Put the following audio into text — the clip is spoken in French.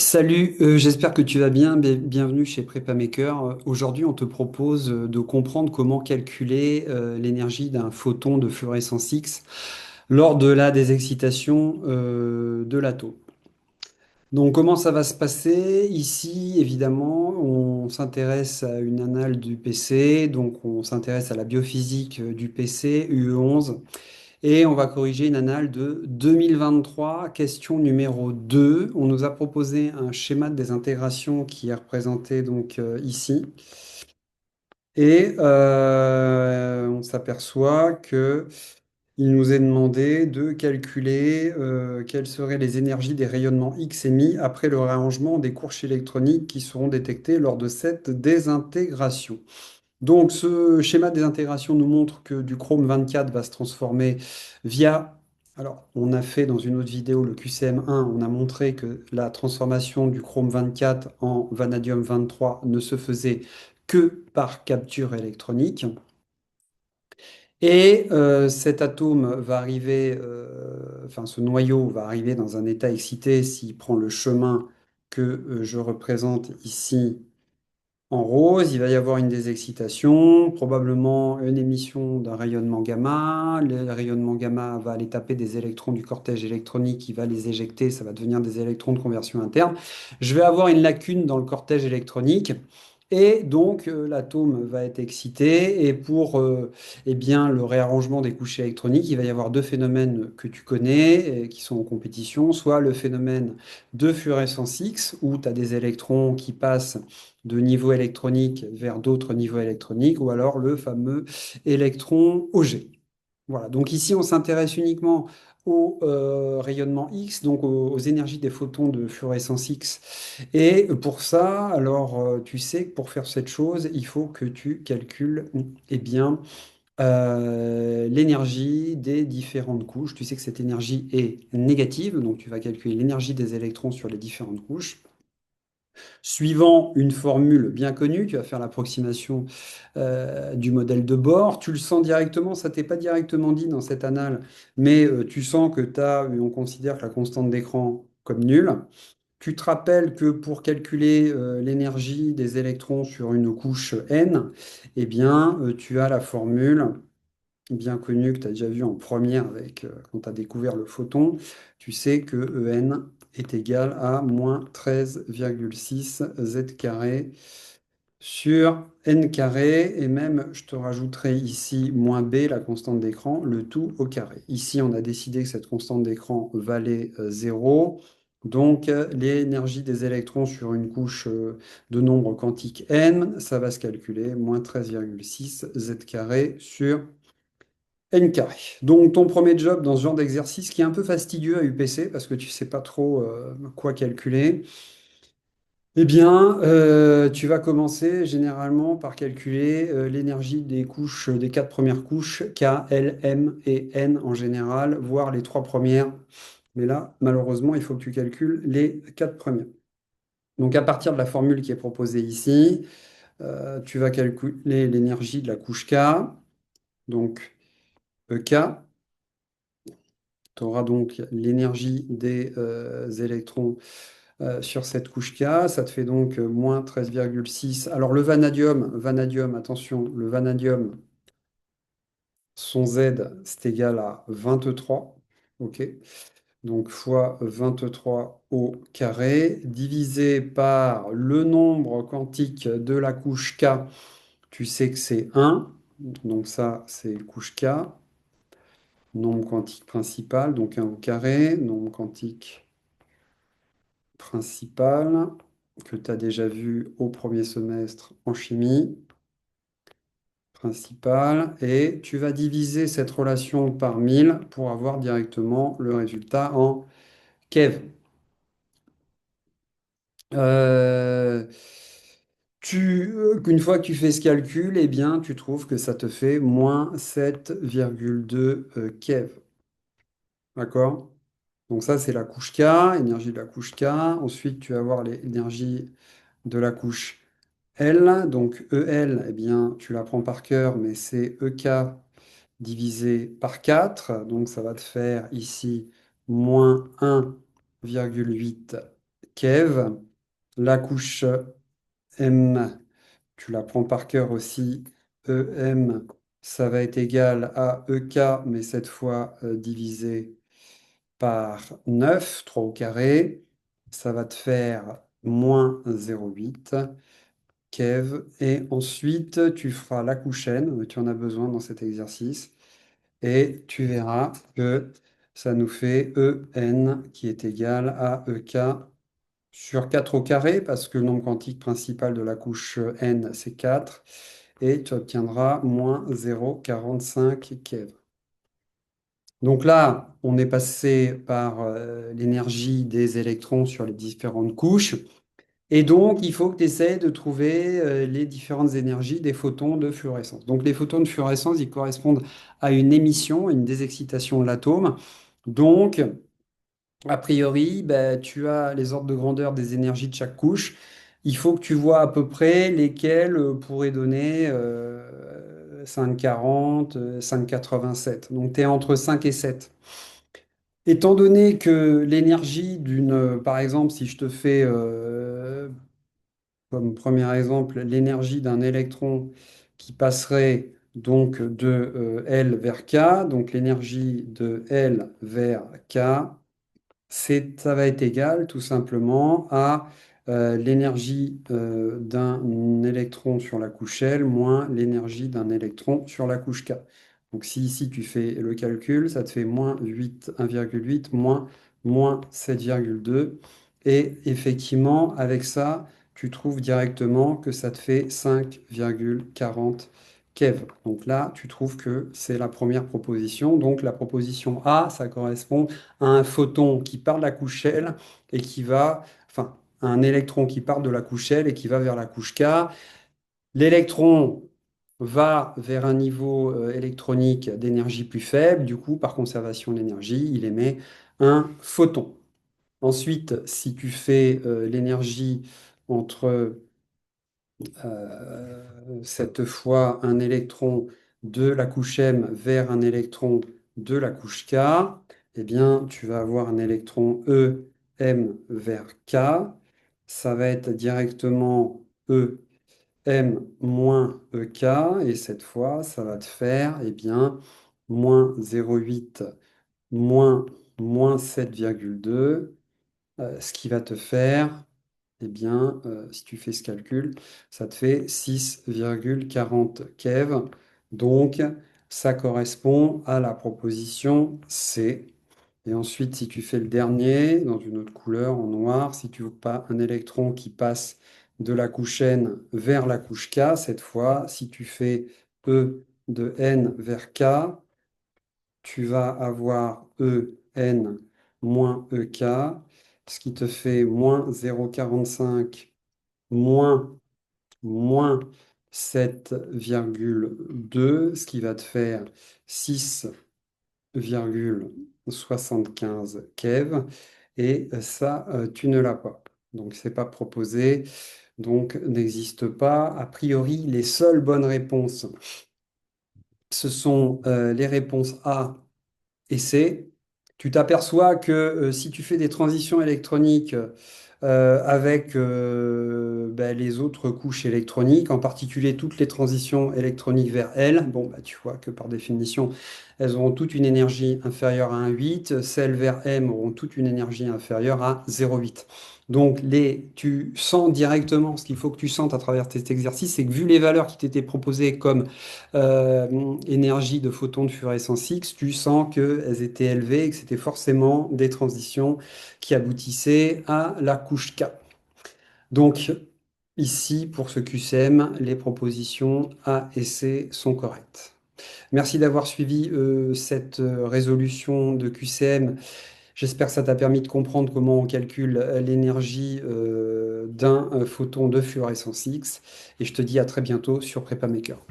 Salut, j'espère que tu vas bien. Bienvenue chez PrepaMaker. Aujourd'hui, on te propose de comprendre comment calculer l'énergie d'un photon de fluorescence X lors de la désexcitation de l'atome. Donc, comment ça va se passer? Ici, évidemment, on s'intéresse à une annale du PC, donc on s'intéresse à la biophysique du PC, UE11. Et on va corriger une annale de 2023, question numéro 2. On nous a proposé un schéma de désintégration qui est représenté donc ici. Et on s'aperçoit que il nous est demandé de calculer quelles seraient les énergies des rayonnements X émis après le réarrangement des couches électroniques qui seront détectées lors de cette désintégration. Donc, ce schéma de désintégration nous montre que du chrome 24 va se transformer via... Alors, on a fait dans une autre vidéo, le QCM1, on a montré que la transformation du chrome 24 en vanadium 23 ne se faisait que par capture électronique. Et cet atome va arriver, enfin ce noyau va arriver dans un état excité s'il prend le chemin que je représente ici en rose, il va y avoir une désexcitation, probablement une émission d'un rayonnement gamma. Le rayonnement gamma va aller taper des électrons du cortège électronique, il va les éjecter, ça va devenir des électrons de conversion interne. Je vais avoir une lacune dans le cortège électronique. Et donc, l'atome va être excité. Et pour eh bien, le réarrangement des couches électroniques, il va y avoir deux phénomènes que tu connais et qui sont en compétition. Soit le phénomène de fluorescence X, où tu as des électrons qui passent de niveaux électroniques vers d'autres niveaux électroniques, ou alors le fameux électron auger. Voilà, donc ici on s'intéresse uniquement au rayonnement X, donc aux énergies des photons de fluorescence X. Et pour ça, alors tu sais que pour faire cette chose, il faut que tu calcules eh bien, l'énergie des différentes couches. Tu sais que cette énergie est négative, donc tu vas calculer l'énergie des électrons sur les différentes couches. Suivant une formule bien connue, tu vas faire l'approximation du modèle de bord. Tu le sens directement, ça t'est pas directement dit dans cette annale, mais tu sens que on considère que la constante d'écran comme nulle. Tu te rappelles que pour calculer l'énergie des électrons sur une couche n, eh bien, tu as la formule bien connue que tu as déjà vue en première avec, quand tu as découvert le photon. Tu sais que En est égal à moins 13,6 z carré sur n carré, et même je te rajouterai ici moins b, la constante d'écran, le tout au carré. Ici, on a décidé que cette constante d'écran valait 0. Donc, l'énergie des électrons sur une couche de nombre quantique n, ça va se calculer, moins 13,6 z carré sur n carré. Donc, ton premier job dans ce genre d'exercice qui est un peu fastidieux à UPC parce que tu sais pas trop quoi calculer, eh bien, tu vas commencer généralement par calculer l'énergie des couches, des quatre premières couches, K, L, M et N en général, voire les trois premières. Mais là, malheureusement, il faut que tu calcules les quatre premières. Donc, à partir de la formule qui est proposée ici, tu vas calculer l'énergie de la couche K, donc EK. Tu auras donc l'énergie des électrons sur cette couche K. Ça te fait donc moins 13,6. Alors le vanadium, attention, le vanadium, son Z, c'est égal à 23. OK? Donc fois 23 au carré, divisé par le nombre quantique de la couche K. Tu sais que c'est 1. Donc ça, c'est couche K. Nombre quantique principal, donc 1 au carré. Nombre quantique principal que tu as déjà vu au premier semestre en chimie principal, et tu vas diviser cette relation par 1000 pour avoir directement le résultat en keV. Euh, une fois que tu fais ce calcul, eh bien, tu trouves que ça te fait moins 7,2 keV. D'accord? Donc ça, c'est la couche K, énergie de la couche K. Ensuite, tu vas avoir l'énergie de la couche L. Donc EL, eh bien, tu la prends par cœur, mais c'est EK divisé par 4. Donc ça va te faire ici moins 1,8 keV. La couche M, tu la prends par cœur aussi. EM, ça va être égal à EK, mais cette fois divisé par 9, 3 au carré. Ça va te faire moins 0,8 keV. Et ensuite, tu feras la couche N, tu en as besoin dans cet exercice. Et tu verras que ça nous fait EN qui est égal à EK sur 4 au carré, parce que le nombre quantique principal de la couche N, c'est 4. Et tu obtiendras moins 0,45 keV. Donc là, on est passé par l'énergie des électrons sur les différentes couches. Et donc, il faut que tu essaies de trouver les différentes énergies des photons de fluorescence. Donc, les photons de fluorescence, ils correspondent à une émission, une désexcitation de l'atome. Donc, a priori, ben, tu as les ordres de grandeur des énergies de chaque couche. Il faut que tu vois à peu près lesquelles pourraient donner 5,40, 5,87. Donc, tu es entre 5 et 7. Étant donné que l'énergie d'une, par exemple, si je te fais comme premier exemple l'énergie d'un électron qui passerait donc de L vers K, donc l'énergie de L vers K, ça va être égal tout simplement à l'énergie d'un électron sur la couche L moins l'énergie d'un électron sur la couche K. Donc si ici tu fais le calcul, ça te fait moins 8, 1,8 moins 7,2. Et effectivement, avec ça, tu trouves directement que ça te fait 5,40 keV. Donc là, tu trouves que c'est la première proposition. Donc la proposition A, ça correspond à un photon qui part de la couche L et qui va, enfin, un électron qui part de la couche L et qui va vers la couche K. L'électron va vers un niveau électronique d'énergie plus faible. Du coup, par conservation d'énergie, il émet un photon. Ensuite, si tu fais l'énergie entre cette fois un électron de la couche M vers un électron de la couche K, eh bien, tu vas avoir un électron E, M vers K. Ça va être directement E, M moins EK. Et cette fois, ça va te faire, eh bien, moins 0,8 moins 7,2, ce qui va te faire eh bien, si tu fais ce calcul, ça te fait 6,40 keV. Donc, ça correspond à la proposition C. Et ensuite, si tu fais le dernier, dans une autre couleur, en noir, si tu veux pas un électron qui passe de la couche N vers la couche K, cette fois, si tu fais E de N vers K, tu vas avoir EN moins EK, ce qui te fait moins 0,45 moins 7,2, ce qui va te faire 6,75 keV. Et ça, tu ne l'as pas. Donc, c'est pas proposé. Donc, n'existe pas. A priori, les seules bonnes réponses, ce sont les réponses A et C. Tu t'aperçois que si tu fais des transitions électroniques avec ben, les autres couches électroniques, en particulier toutes les transitions électroniques vers L, bon, bah, tu vois que par définition, elles auront toute une énergie inférieure à 1,8, celles vers M auront toute une énergie inférieure à 0,8. Donc, tu sens directement ce qu'il faut que tu sentes à travers cet exercice, c'est que vu les valeurs qui t'étaient proposées comme énergie de photons de fluorescence X, tu sens qu'elles étaient élevées et que c'était forcément des transitions qui aboutissaient à la couche K. Donc, ici, pour ce QCM, les propositions A et C sont correctes. Merci d'avoir suivi cette résolution de QCM. J'espère que ça t'a permis de comprendre comment on calcule l'énergie d'un photon de fluorescence X. Et je te dis à très bientôt sur PrepaMaker.